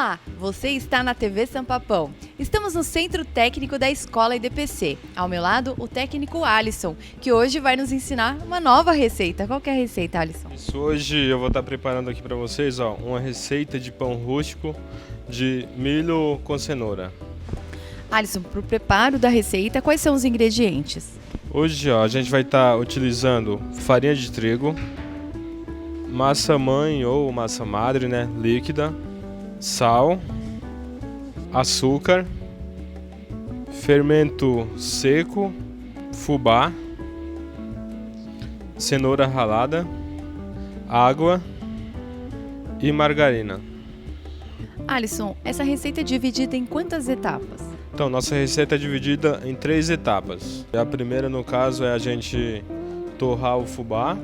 Olá, você está na TV São Papão. Estamos no Centro Técnico da Escola IDPC. Ao meu lado, o técnico Alisson, que hoje vai nos ensinar uma nova receita. Qual que é a receita, Alisson? Hoje eu vou estar preparando aqui para vocês uma receita de pão rústico de milho com cenoura. Alisson, para o preparo da receita, quais são os ingredientes? Hoje a gente vai estar utilizando farinha de trigo, massa mãe ou massa madre, líquida, sal, açúcar, fermento seco, fubá, cenoura ralada, água e margarina. Alisson, essa receita é dividida em quantas etapas? Então, nossa receita é dividida em 3 etapas. A primeira, no caso, é a gente torrar o fubá.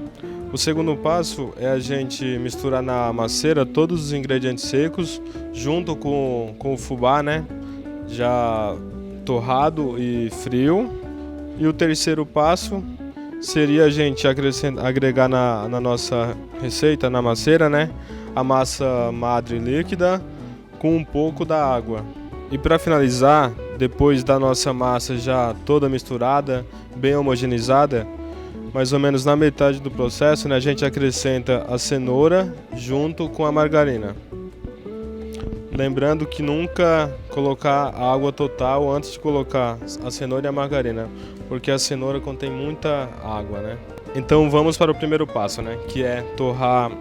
O segundo passo é a gente misturar na masseira todos os ingredientes secos junto com o fubá, já torrado e frio. E o terceiro passo seria a gente agregar na nossa receita, na masseira, a massa madre líquida com um pouco da água. E para finalizar, depois da nossa massa já toda misturada, bem homogeneizada, mais ou menos na metade do processo, a gente acrescenta a cenoura junto com a margarina. Lembrando que nunca colocar a água total antes de colocar a cenoura e a margarina, porque a cenoura contém muita água, Então vamos para o primeiro passo, que é torrar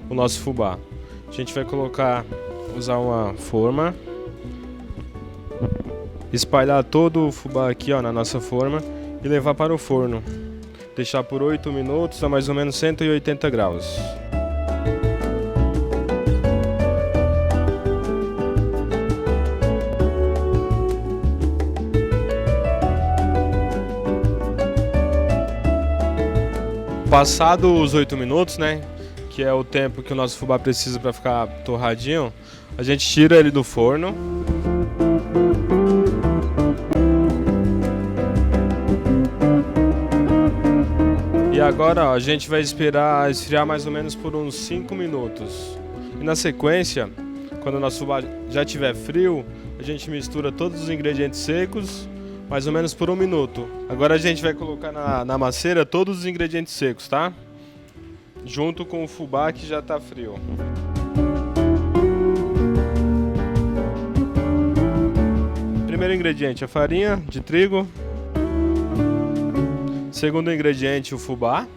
o nosso fubá. A gente vai usar uma forma, espalhar todo o fubá aqui na nossa forma e levar para o forno. Deixar por 8 minutos a mais ou menos 180 graus. Passados os 8 minutos, que é o tempo que o nosso fubá precisa para ficar torradinho, a gente tira ele do forno. E agora a gente vai esperar esfriar mais ou menos por uns 5 minutos. E na sequência, quando o nosso fubá já estiver frio, a gente mistura todos os ingredientes secos, mais ou menos por 1 minuto. Agora a gente vai colocar na masseira todos os ingredientes secos, tá? Junto com o fubá que já está frio. Primeiro ingrediente, a farinha de trigo. Segundo ingrediente, o fubá.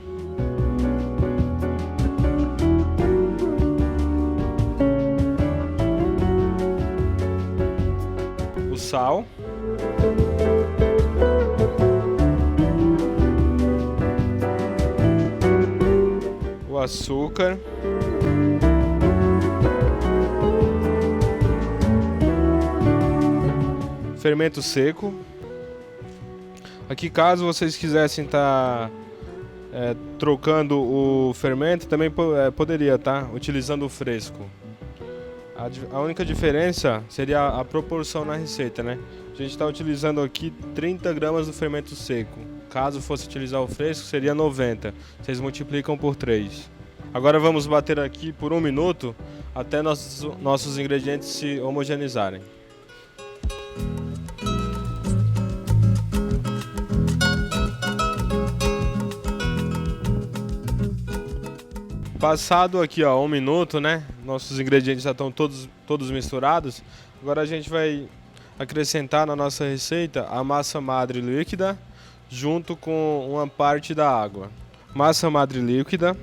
O sal. O açúcar. Fermento seco. Aqui, caso vocês quisessem estar trocando o fermento, também poderia, utilizando o fresco. A única diferença seria a proporção na receita, A gente está utilizando aqui 30 gramas do fermento seco. Caso fosse utilizar o fresco, seria 90. Vocês multiplicam por 3. Agora vamos bater aqui por 1 minuto até nossos ingredientes se homogeneizarem. Passado aqui 1 minuto, nossos ingredientes já estão todos misturados. Agora a gente vai acrescentar na nossa receita a massa madre líquida junto com uma parte da água. Massa madre líquida.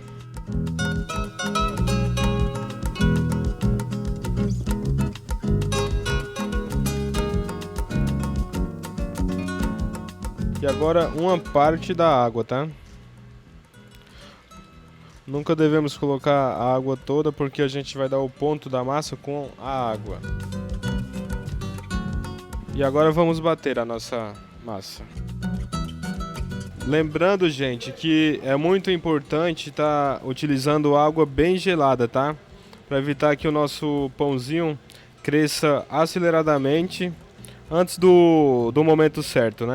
E agora uma parte da água, tá? Nunca devemos colocar a água toda porque a gente vai dar o ponto da massa com a água. E agora vamos bater a nossa massa. Lembrando, gente, que é muito importante estar utilizando água bem gelada, tá? Para evitar que o nosso pãozinho cresça aceleradamente antes do momento certo,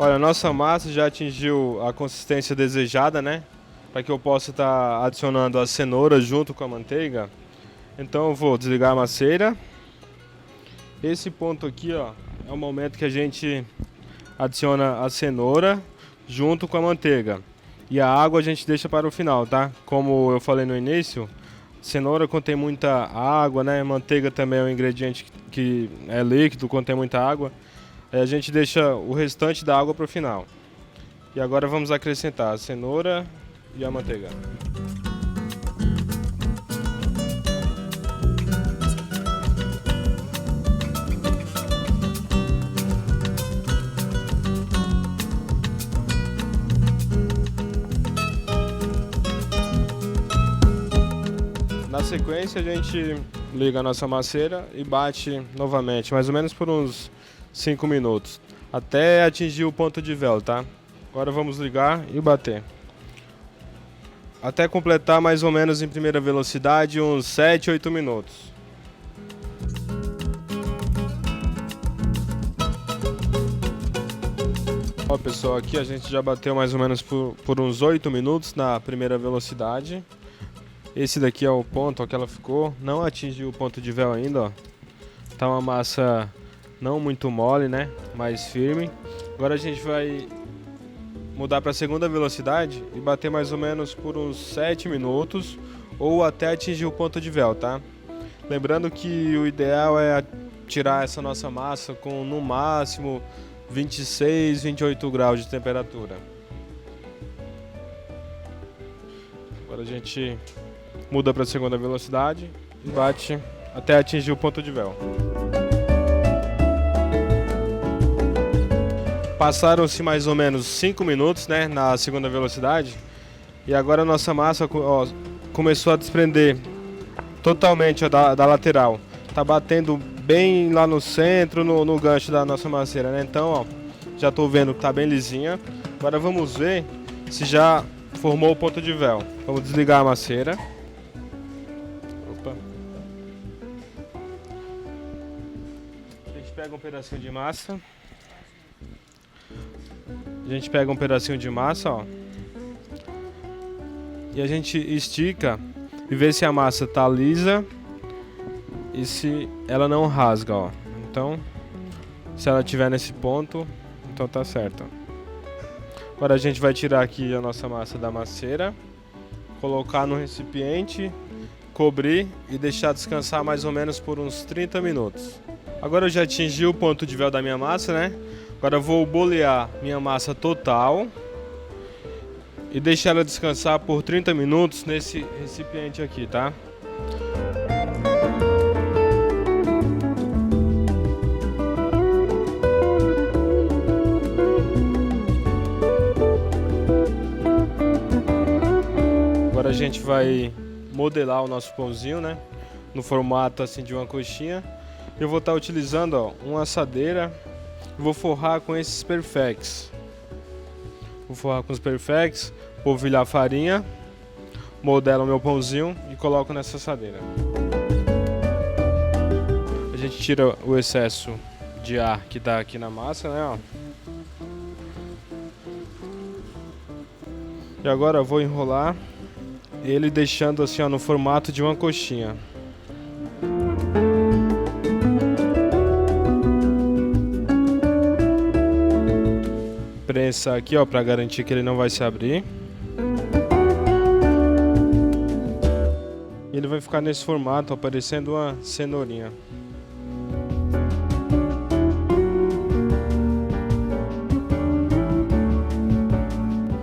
Olha, a nossa massa já atingiu a consistência desejada, para que eu possa estar adicionando a cenoura junto com a manteiga. Então eu vou desligar a maceira. Esse ponto aqui, ó, é o momento que a gente adiciona a cenoura junto com a manteiga. E a água a gente deixa para o final, tá? Como eu falei no início, cenoura contém muita água, né? Manteiga também é um ingrediente que é líquido, contém muita água. Aí a gente deixa o restante da água para o final. E agora vamos acrescentar a cenoura e a manteiga. Na sequência a gente liga a nossa maceira e bate novamente, mais ou menos por uns 5 minutos, até atingir o ponto de véu, tá? Agora vamos ligar e bater. Até completar mais ou menos em primeira velocidade uns 7, 8 minutos. Ó pessoal, aqui a gente já bateu mais ou menos por uns 8 minutos na primeira velocidade. Esse daqui é o ponto ó, que ela ficou, não atingiu o ponto de véu ainda, ó. Tá uma massa não muito mole, né, mais firme. Agora a gente vai mudar para a segunda velocidade e bater mais ou menos por uns 7 minutos ou até atingir o ponto de véu, tá? Lembrando que o ideal é tirar essa nossa massa com no máximo 26, 28 graus de temperatura. Agora a gente muda para a segunda velocidade e bate até atingir o ponto de véu. Passaram-se mais ou menos 5 minutos, né, na segunda velocidade, e agora a nossa massa ó, começou a desprender totalmente ó, da lateral. Tá batendo bem lá no centro, no gancho da nossa maceira, né? Então, ó, já tô vendo que tá bem lisinha. Agora vamos ver se já formou o ponto de véu. Vamos desligar a maceira. Opa. A gente pega um pedacinho de massa. Ó. E a gente estica e vê se a massa tá lisa e se ela não rasga, ó. Então, se ela estiver nesse ponto, então tá certo. Agora a gente vai tirar aqui a nossa massa da maceira, colocar no recipiente, cobrir e deixar descansar mais ou menos por uns 30 minutos. Agora eu já atingi o ponto de véu da minha massa, né? Agora eu vou bolear minha massa total e deixar ela descansar por 30 minutos nesse recipiente aqui, tá? Agora a gente vai modelar o nosso pãozinho, né? No formato assim de uma coxinha. Eu vou estar utilizando ó, uma assadeira. Vou forrar com esses perfex. Vou forrar com os perfex, polvilhar a farinha, modelo o meu pãozinho e coloco nessa assadeira. A gente tira o excesso de ar que está aqui na massa, né? Ó. E agora eu vou enrolar ele deixando assim ó, no formato de uma coxinha. Prensa aqui ó, para garantir que ele não vai se abrir. E ele vai ficar nesse formato, ó, parecendo uma cenourinha.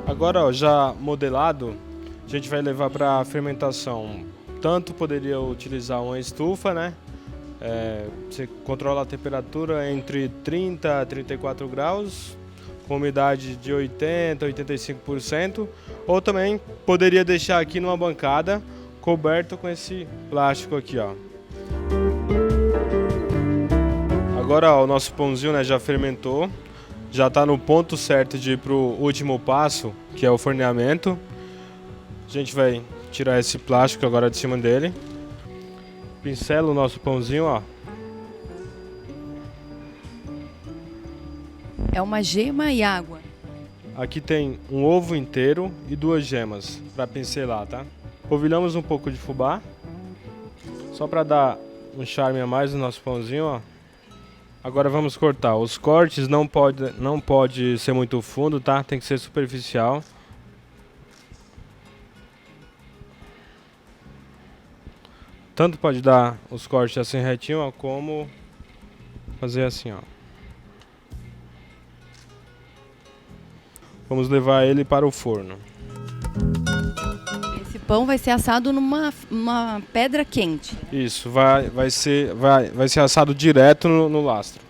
Agora ó, já modelado, a gente vai levar para fermentação. Tanto poderia utilizar uma estufa, né? Você controla a temperatura entre 30 a 34 graus. Com umidade de 80 a 85%, ou também poderia deixar aqui numa bancada coberto com esse plástico aqui, ó. Agora ó, o nosso pãozinho né, já fermentou, já está no ponto certo de ir para o último passo, que é o forneamento. A gente vai tirar esse plástico agora de cima dele, pincela o nosso pãozinho, ó. É uma gema e água. Aqui tem um ovo inteiro e 2 gemas para pincelar, tá? Polvilhamos um pouco de fubá, só para dar um charme a mais no nosso pãozinho, ó. Agora vamos cortar. Os cortes não pode ser muito fundo, tá? Tem que ser superficial. Tanto pode dar os cortes assim retinho, ó, como fazer assim, ó. Vamos levar ele para o forno. Esse pão vai ser assado numa pedra quente. Isso, vai ser assado direto no lastro.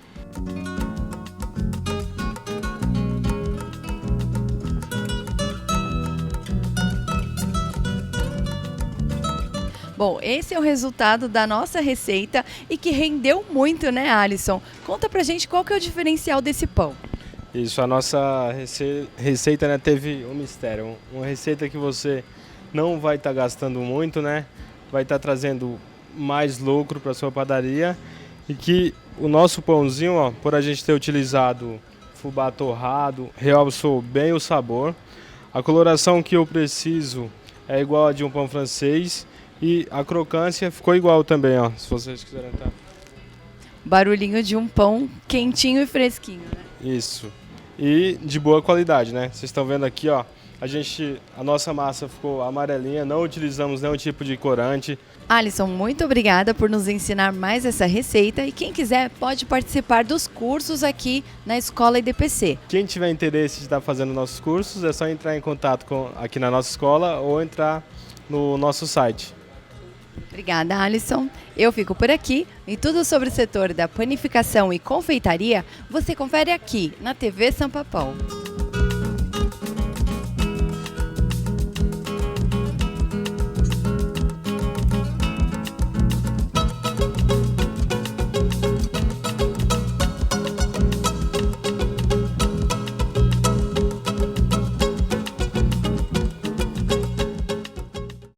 Bom, esse é o resultado da nossa receita e que rendeu muito, né, Alisson? Conta pra gente qual que é o diferencial desse pão. Isso, a nossa receita, né, teve um mistério. Uma receita que você não vai estar gastando muito, né? Vai estar trazendo mais lucro para sua padaria. E que o nosso pãozinho, ó, por a gente ter utilizado fubá torrado, realçou bem o sabor. A coloração que eu preciso é igual a de um pão francês. E a crocância ficou igual também, ó, se vocês quiserem estar. Barulhinho de um pão quentinho e fresquinho, né? Isso. E de boa qualidade, né? Vocês estão vendo aqui, ó, a nossa massa ficou amarelinha, não utilizamos nenhum tipo de corante. Alisson, muito obrigada por nos ensinar mais essa receita e quem quiser pode participar dos cursos aqui na Escola IDPC. Quem tiver interesse de estar fazendo nossos cursos, é só entrar em contato aqui na nossa escola ou entrar no nosso site. Obrigada, Alisson. Eu fico por aqui e tudo sobre o setor da panificação e confeitaria você confere aqui na TV São Papão.